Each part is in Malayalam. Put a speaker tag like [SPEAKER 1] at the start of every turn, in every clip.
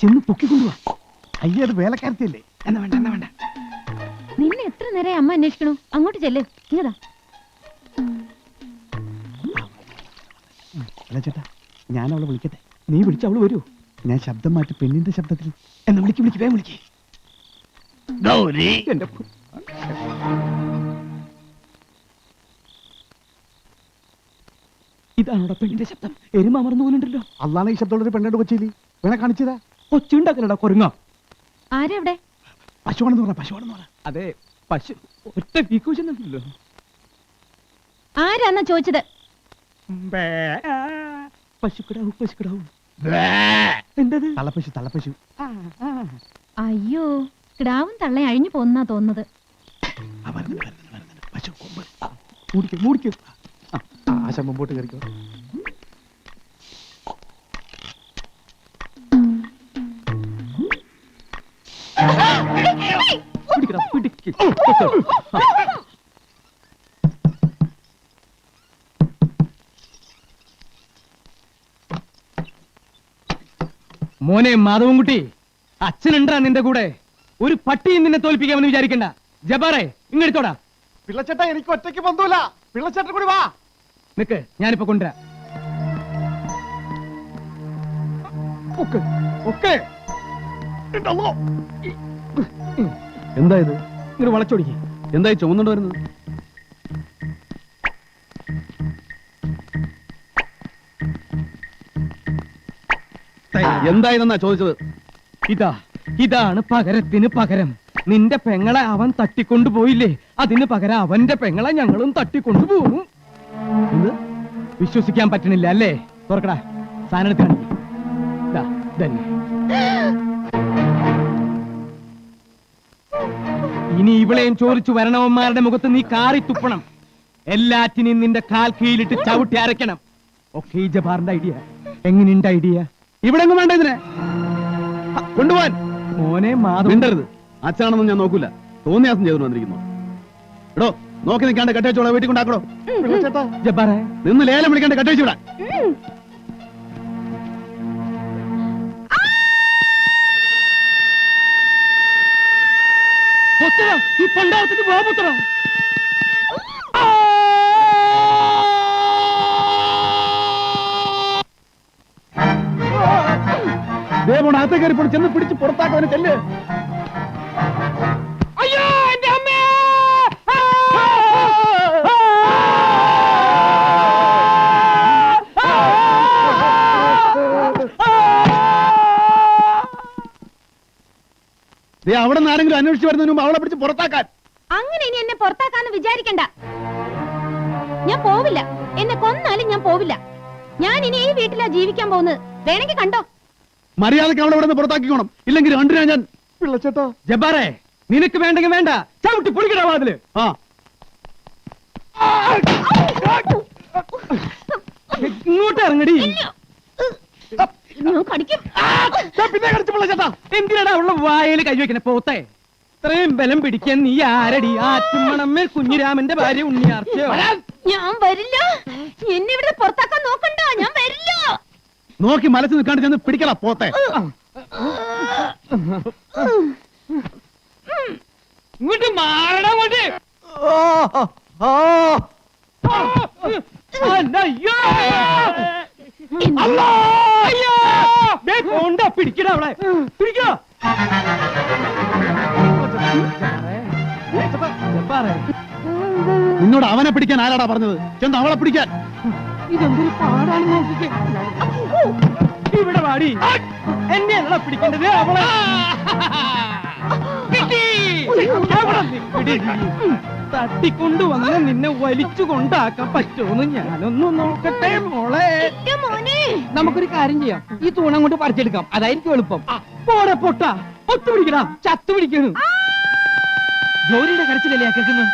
[SPEAKER 1] ചെന്ന് പൊക്കിക്കൊണ്ടുവാ. അയ്യ, അത് വേലക്കാരത്തിയല്ലേ. എന്നാ വേണ്ട, എന്നാ വേണ്ട.
[SPEAKER 2] നിന്നെ എത്ര നേരം അമ്മ അന്വേഷിക്കണു? അങ്ങോട്ട് ചെല്ലേ. ഇങ്ങതാ.
[SPEAKER 1] അല്ല ചേട്ടാ, ഞാൻ അവളെ വിളിക്കട്ടെ. നീ വിളിച്ച അവള് വരൂ. ഞാൻ ശബ്ദം മാറ്റി പെണ്ണിന്റെ ശബ്ദത്തിൽ. എന്നാ വിളിക്ക്, വേഗം വിളിക്കേ. ഗൗരി, എന്റെ ഇതാണോടെ പെണ്ണിന്റെ ശബ്ദം? എരുമ അമർന്നു പോലുണ്ടല്ലോ. അള്ളാണ് ഈ ശബ്ദമുള്ളൊരു പെണ്ണോട് കൊച്ചിയില് വേണേ കാണിച്ചതാ. കൊച്ചുണ്ടാക്കലടാ കൊരുങ്ങ.
[SPEAKER 2] ആരെവിടെ?
[SPEAKER 1] പശുവാണെന്ന് പറ. അതെ, പശു. ഒറ്റ വീക്കൂച്ചല്ലോ.
[SPEAKER 2] ആരാന്നാ ചോദിച്ചത്?
[SPEAKER 1] പശുക്കിടാവും. എന്തത്? തള്ളപ്പശു.
[SPEAKER 2] അയ്യോ, കിടാവും തള്ള അഴിഞ്ഞു പോന്നാ തോന്നുന്നത്.
[SPEAKER 1] പശു മൂടിക്കോ. ആശ മുമ്പോട്ട് കയറിക്കോ.
[SPEAKER 3] മോനെ മാധവൻകുട്ടി, അച്ഛനുണ്ടാ നിന്റെ കൂടെ? ഒരു പട്ടിയും നിന്നെ തോൽപ്പിക്കാമെന്ന് വിചാരിക്കണ്ട. ജബാറെ, ഇങ്ങെടുത്തോടാ.
[SPEAKER 1] പിള്ളച്ചേട്ടാ, എനിക്ക് ഒറ്റയ്ക്ക് ബന്ധമില്ല. പിള്ളച്ചേട്ടൻ കൂടി വാ.
[SPEAKER 3] നിക്ക്, ഞാനിപ്പോ കൊണ്ടുവരാം.
[SPEAKER 1] എന്താ ഇത്?
[SPEAKER 3] ഇങ്ങനെ വളച്ചൊടിക്ക്.
[SPEAKER 1] എന്തായി ചുമന്നുകൊണ്ട് വരുന്നത്? എന്തായിരുന്നാ ചോദിച്ചത്?
[SPEAKER 3] ഇതാണ് പകരത്തിന് പകരം. നിന്റെ പെങ്ങളെ അവൻ തട്ടിക്കൊണ്ടുപോയില്ലേ, അതിന് പകരം അവന്റെ പെങ്ങളെ ഞങ്ങളും തട്ടിക്കൊണ്ടുപോകും. വിശ്വസിക്കാൻ പറ്റണില്ല അല്ലേ? തുറക്കടാ, സാധനത്തിന് ഇനി ഇവളെയും ചോദിച്ചു വരണവന്മാരുടെ മുഖത്ത് നീ കാറി തുപ്പണം. എല്ലാറ്റിനെയും നിന്റെ കാൽ കീഴിലിട്ട് ചവിട്ടി അരയ്ക്കണം. ഒക്കെ ഈ ജബാറിന്റെ ഐഡിയ. എങ്ങനെയുണ്ട് ഐഡിയ?
[SPEAKER 1] ഇവിടെ ഒന്നും വേണ്ട ഇതിനെ കൊണ്ടുപോവാൻ.
[SPEAKER 3] മോനെ
[SPEAKER 1] മാതണ്ടരുത്. അച്ഛനാണെന്ന് ഞാൻ നോക്കൂല. തോന്നിയാസം ചെയ്തു വന്നിരിക്കുന്നു. എടോ, നോക്കി നിൽക്കാണ്ട് കട്ടയച്ചോളാം. വീട്ടിൽ കൊണ്ടാക്കണോ?
[SPEAKER 3] ജബാറെ,
[SPEAKER 1] നിന്ന് ലേലം വിളിക്കാണ്ട് കട്ടയച്ചു വിടാൻ.
[SPEAKER 3] ഈ പണ്ടാവത്തിന് ബാബുത്ര
[SPEAKER 1] ദേവോട് അകത്തെ കയറി പോയി ചെന്ന് പിടിച്ച് പുറത്താക്കവനെ ചെല്ല്.
[SPEAKER 3] അയ്യോ, എന്റെ അമ്മേ!
[SPEAKER 1] അവിടെ നിന്ന് ആരെങ്കിലും അന്വേഷിച്ച് വരുന്നതിന് മുമ്പ് അവളെ പിടിച്ച് പുറത്താക്കാൻ.
[SPEAKER 2] അങ്ങനെ ഇനി എന്നെ പുറത്താക്കാന്ന് വിചാരിക്കണ്ട. ഞാൻ പോവില്ല. എന്നെ കൊന്നാലും ഞാൻ പോവില്ല. ഞാൻ ഇനി ഈ വീട്ടിലാ ജീവിക്കാൻ പോകുന്നത്. വേണമെങ്കിൽ കണ്ടോ.
[SPEAKER 1] മര്യാദക്ക് അവളെ ഇവിടെ നിന്ന് പുറത്താക്കിക്കോണം. ഇല്ലെങ്കിൽ കണ്ടിനാ ഞാൻ. പിള്ളച്ചേട്ടാ.
[SPEAKER 3] ജബ്ബാറെ, നിനക്ക് വേണ്ടെങ്കിൽ വേണ്ട. ചവിട്ടി പൊളിക്കടാ വാതില്. ഇങ്ങോട്ട് ഇറങ്ങടി. എന്തിനാടാ അവളുടെ വായയിൽ കൈവയ്ക്കണേ പോത്തെ? ഇത്രയും ബലം പിടിക്കാൻ നീ ആരടി? ആറ്റുമണമ്മേ കുഞ്ഞിരാമന്റെ ഭാര്യ ഉണ്ണിയാർച്ചയോ?
[SPEAKER 2] ഞാൻ വരില്ല. എന്നെ ഇവിടെ പുറത്താക്കാൻ നോക്കണ്ട. ഞാൻ വരില്ല.
[SPEAKER 1] നോക്കി മലച്ച് നിൽക്കാണ്ട് ചെന്ന് പിടിക്കല പോത്തെ.
[SPEAKER 3] ഇങ്ങോട്ട് മാറടാ. പിടിക്കടാ അവളെ. പിടിക്കോ.
[SPEAKER 1] നിന്നോട് അവനെ പിടിക്കാൻ ആരാടാ പറഞ്ഞത്? ചെന്ന് അവളെ പിടിക്കാൻ.
[SPEAKER 3] ഇതെന്തൊരു പാടാണ് നോക്കിക്കേ. ഇവിടെ വാടി. എന്നെയാണോ പിടിക്കേണ്ടത്? അവളെ തട്ടിക്കൊണ്ടുവന്ന് നിന്നെ വലിച്ചു കൊണ്ടാക്കാൻ പറ്റുമെന്ന് ഞാനൊന്ന് നോക്കട്ടെ മോളെ. നമുക്കൊരു കാര്യം ചെയ്യാം. ഈ തൂണം കൊണ്ട് പറിച്ചെടുക്കാം. അതായിരിക്കും എളുപ്പം. പോടെ പൊട്ട. ഒത്തു പിടിക്കടാ. ചത്തു പിടിക്കണം. ഗൗരിയുടെ കരച്ചിലല്ലേ കേൾക്കുന്നത്?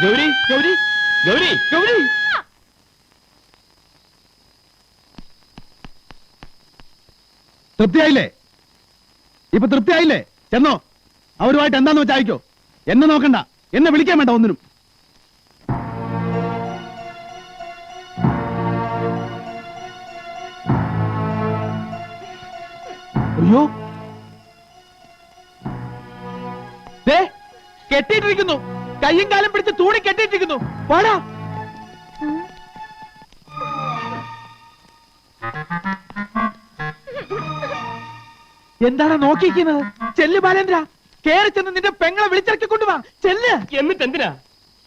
[SPEAKER 1] ഗൗരി, ഗൗരി, ഗൗരി, ഗൗരി. തൃപ്തിയായില്ലേ? ഇപ്പൊ തൃപ്തിയായില്ലേ? ചെന്നോ, അവരുമായിട്ട് എന്താന്ന് വെച്ചാൽ അയക്കോ. എന്നെ നോക്കണ്ട, എന്നെ വിളിക്കാൻ വേണ്ട ഒന്നിനും.
[SPEAKER 3] അയ്യോ, ദേ, കെട്ടിയിട്ടിരിക്കുന്നു. കയ്യും കാലം പിടിച്ച് തൂണി കെട്ടിയിട്ടിരിക്കുന്നു. പാടാ. എന്താണ് നോക്കിയിരിക്കുന്നത്? ചെല്ല് ബാലേന്ദ്ര, കേറി ചെന്ന് നിന്റെ പെങ്ങളെ വിളിച്ചിറക്കി കൊണ്ടുവാ. ചെല്ല്.
[SPEAKER 4] എന്നിട്ട് എന്തിനാ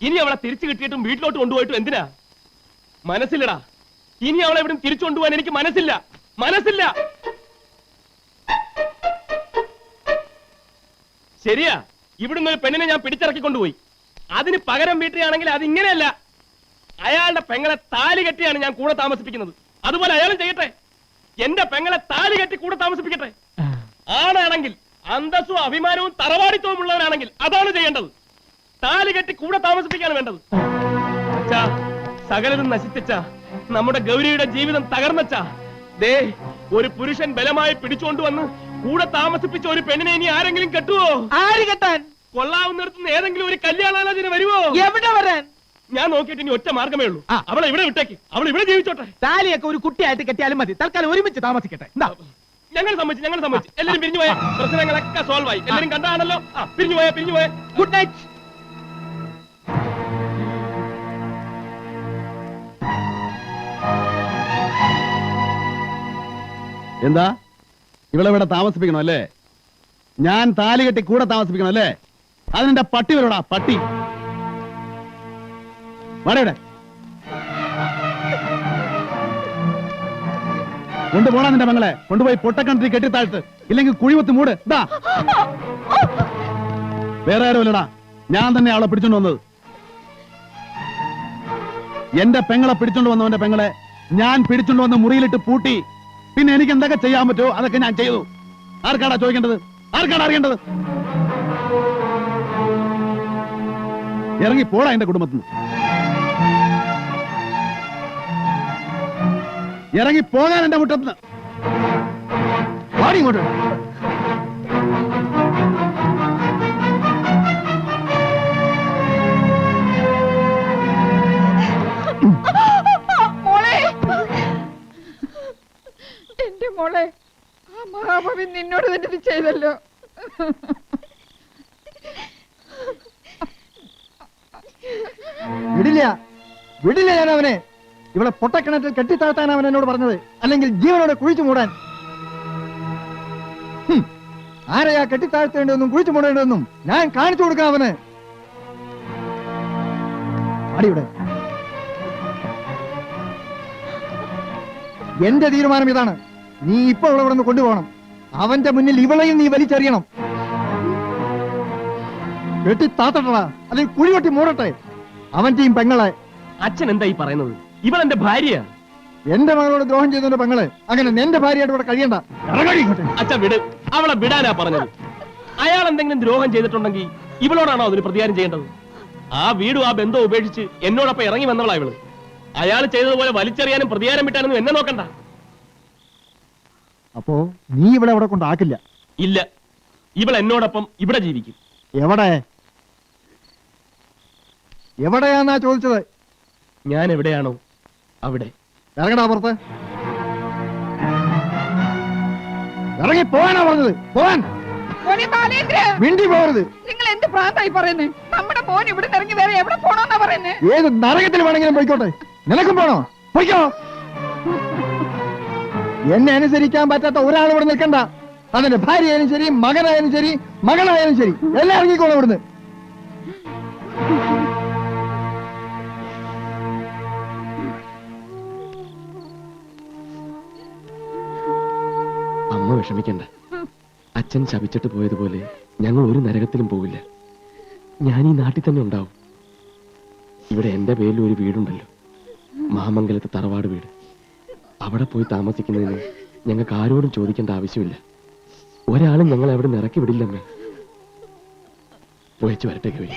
[SPEAKER 4] ഇനി അവളെ തിരിച്ചു കിട്ടിയിട്ടും വീട്ടിലോട്ട് കൊണ്ടുപോയിട്ടും എന്തിനാ? മനസ്സില്ലടാ, ഇനി അവളെ ഇവിടെ തിരിച്ചു കൊണ്ടുപോകാൻ എനിക്ക് മനസ്സില്ല. ശരിയാ, ഇവിടുന്ന് ഒരു പെണ്ണിനെ ഞാൻ പിടിച്ചിറക്കി കൊണ്ടുപോയി. അതിന് പകരം വീട്ടുകയാണെങ്കിൽ അത് ഇങ്ങനെയല്ല. അയാളുടെ പെങ്ങളെ താലി കെട്ടിയാണ് ഞാൻ കൂടെ താമസിപ്പിക്കുന്നത്. അതുപോലെ അയാളും ചെയ്യട്ടെ. എന്റെ പെങ്ങളെ താലി കെട്ടി കൂടെ താമസിപ്പിക്കട്ടെ. ആണാണെങ്കിൽ അന്തസ്സും അഭിമാനവും തറവാടിത്തവും ഉള്ളവനാണെങ്കിൽ അതാണ് ചെയ്യേണ്ടത്. താലി കെട്ടി കൂടെ താമസിപ്പിക്കാണ് വേണ്ടത്. അച്ഛാ, സകലതും നശിച്ച നമ്മുടെ ഗൗരിയുടെ ജീവിതം തകർന്നച്ചാ. ദേ, ഒരു പുരുഷൻ ബലമായി പിടിച്ചുകൊണ്ടുവന്ന് കൂടെ താമസിപ്പിച്ച ഒരു പെണ്ണിനെ ഇനി ആരെങ്കിലും കെട്ടുവോ?
[SPEAKER 3] ആര് കെട്ടാൻ?
[SPEAKER 4] കൊള്ളാവുന്നിടത്തുനിന്ന് ഏതെങ്കിലും ഒരു കല്യാണാലോചന വരുവോ?
[SPEAKER 3] എവിടെ വരാൻ?
[SPEAKER 4] ഞാൻ നോക്കിയിട്ട് ഇനി ഒറ്റ മാർഗമേ ഉള്ളൂ. അവളെ ഇവിടെ വിട്ടേക്ക്. അവൾ ഇവിടെ ജീവിച്ചോട്ടെ.
[SPEAKER 3] താലിയൊക്കെ ഒരു കുട്ടിയായിട്ട് കെട്ടിയാലും മതി. തൽക്കാലം ഒരുമിച്ച് താമസിക്കട്ടെ.
[SPEAKER 4] ഞങ്ങൾ സമ്മതിച്ചു. എല്ലാരും പിരിഞ്ഞു പോയ പ്രശ്നങ്ങളൊക്കെ സോൾവ് ആയി. എല്ലാരും കണ്ടാണല്ലോ. പിരിഞ്ഞു പോയ
[SPEAKER 3] ഗുഡ് നൈറ്റ്.
[SPEAKER 1] എന്താ ഇവളെ ഇവിടെ താമസിപ്പിക്കണോ അല്ലേ? ഞാൻ താലി കെട്ടി കൂടെ താമസിപ്പിക്കണം അല്ലേ? അതിനെന്റെ പട്ടി വരോടാ, പട്ടി. വാടയുടെ കൊണ്ടുപോടാ നിന്റെ മകളെ. കൊണ്ടുപോയി പൊട്ടക്കണ്ടി കെട്ടിത്താഴ്ത്ത്, ഇല്ലെങ്കിൽ കുഴിവത്ത് മൂട്. ഇതാ, വേറെ ആരുമല്ലടാ, ഞാൻ തന്നെ അവളെ പിടിച്ചോണ്ട് വന്നത്. എന്റെ പെങ്ങളെ പിടിച്ചോണ്ട് വന്നവന്റെ പെങ്ങളെ ഞാൻ പിടിച്ചോണ്ട് വന്ന് മുറിയിലിട്ട് പൂട്ടി. പിന്നെ എനിക്ക് എന്തൊക്കെ ചെയ്യാൻ പറ്റുമോ അതൊക്കെ ഞാൻ ചെയ്തു. ആർക്കാടാ ചോദിക്കേണ്ടത്? ആർക്കാടാ അറിയേണ്ടത്? ഇറങ്ങി പോടാ എന്റെ കുടുംബത്തിൽ നിന്ന്. ഇറങ്ങി പോകാൻ എന്റെ മുറ്റത്ത്. വാടി ഇങ്ങോട്ട്.
[SPEAKER 5] എന്റെ മോളെ, ആ മഹാഭാവി നിന്നോട് തന്നെ ഇത് ചെയ്തല്ലോ.
[SPEAKER 6] വിടില്ല ഞാൻ അവനെ. ഇവിടെ പൊട്ടക്കിണറ്റിൽ കെട്ടിത്താഴ്ത്താൻ അവൻ എന്നോട് പറഞ്ഞത്, അല്ലെങ്കിൽ ജീവനോടെ കുഴിച്ചു മൂടാൻ. ആരെയാ കെട്ടിത്താഴ്ത്തേണ്ടതെന്നും കുഴിച്ചു മൂടേണ്ടതെന്നും ഞാൻ കാണിച്ചു കൊടുക്കാം അവന്. അടിയുടെ എന്റെ തീരുമാനം ഇതാണ്. നീ ഇപ്പോൾ ഇവിടെ നിന്ന് കൊണ്ടുപോകണം. അവന്റെ മുന്നിൽ ഇവളെയും നീ വലിച്ചെറിയണം. കെട്ടിത്താത്തട്ടാ, അല്ലെങ്കിൽ കുഴിവെട്ടി മൂടട്ടെ അവന്റെയും പെങ്ങളെ.
[SPEAKER 4] അച്ഛൻ എന്താ ഈ പറയുന്നത്? ഇവൾ എന്റെ ഭാര്യ.
[SPEAKER 6] എന്റെ മകളോട് ദ്രോഹം ചെയ്തതിന്റെ പെങ്ങളെ അങ്ങനെ എന്റെ ഭാര്യയായിട്ട് ഇവിടെ കഴിയണ്ട.
[SPEAKER 4] അച്ഛൻ വിട്. അവളെ വിടാനാ പറഞ്ഞത്. അയാൾ എന്തെങ്കിലും ദ്രോഹം ചെയ്തിട്ടുണ്ടെങ്കിൽ ഇവളോടാണോ അതിന് പ്രതികാരം ചെയ്യേണ്ടത്? ആ വീടും ആ ബന്ധവും ഉപേക്ഷിച്ച് എന്നോടൊപ്പം ഇറങ്ങി വന്നവളാ ഇവള്. അയാൾ ചെയ്തതുപോലെ വലിച്ചെറിയാനും പ്രതികാരം വിട്ടാനൊന്നും എന്നെ നോക്കണ്ട.
[SPEAKER 6] അപ്പോ നീ ഇവിടെ അവിടെ കൊണ്ടാക്കില്ല?
[SPEAKER 4] ഇല്ല, ഇവൾ എന്നോടൊപ്പം ഇവിടെ ജീവിക്കും.
[SPEAKER 6] എവിടെ? എവിടെയാന്നാ ചോദിച്ചത്?
[SPEAKER 4] ഞാൻ എവിടെയാണോ അവിടെ.
[SPEAKER 6] ഇറങ്ങടാ പുറത്ത്. ഇറങ്ങി പോവാനാ പറഞ്ഞത്. പോവാൻ. മിണ്ടി പോകരുത്.
[SPEAKER 5] നിങ്ങൾ എന്ത് പ്രാന്തായി പറയുന്നേ? നമ്മുടെ മോൻ ഇവിടെ ഇറങ്ങി വേറെ എവിടെ പോണോന്നാ പറയുന്നേ?
[SPEAKER 6] ഏത് നരകത്തിൽ വേണമെങ്കിലും പോയിക്കോട്ടെ. നിനക്കും പോണോ? പോയിക്കോ. എന്നെ അനുസരിക്കാൻ പറ്റാത്ത ഒരാൾ ഇവിടെ നിൽക്കണ്ട. അതിന്റെ ഭാര്യയായാലും ശരി, മകനായാലും ശരി, മകളായാലും ശരി, എല്ലാം ഇറങ്ങിക്കോളും ഇവിടുന്ന്.
[SPEAKER 4] അമ്മ വിഷമിക്കണ്ട. അച്ഛൻ ശപിച്ചിട്ട് പോയതുപോലെ ഞങ്ങൾ ഒരു നരകത്തിലും പോവില്ല. ഞാൻ ഈ നാട്ടിൽ തന്നെ ഉണ്ടാവും. ഇവിടെ എന്റെ പേരിൽ ഒരു വീടുണ്ടല്ലോ, മഹാമംഗലത്തെ തറവാട് വീട്. അവിടെ പോയി താമസിക്കുന്നതിന് ഞങ്ങൾക്ക് ആരോടും ചോദിക്കേണ്ട ആവശ്യമില്ല. ഒരാളും ഞങ്ങൾ അവിടെ നിന്ന് ഇറക്കി വിടില്ലമ്മേ. പോയച്ചു വരട്ടെ ഗൗരി.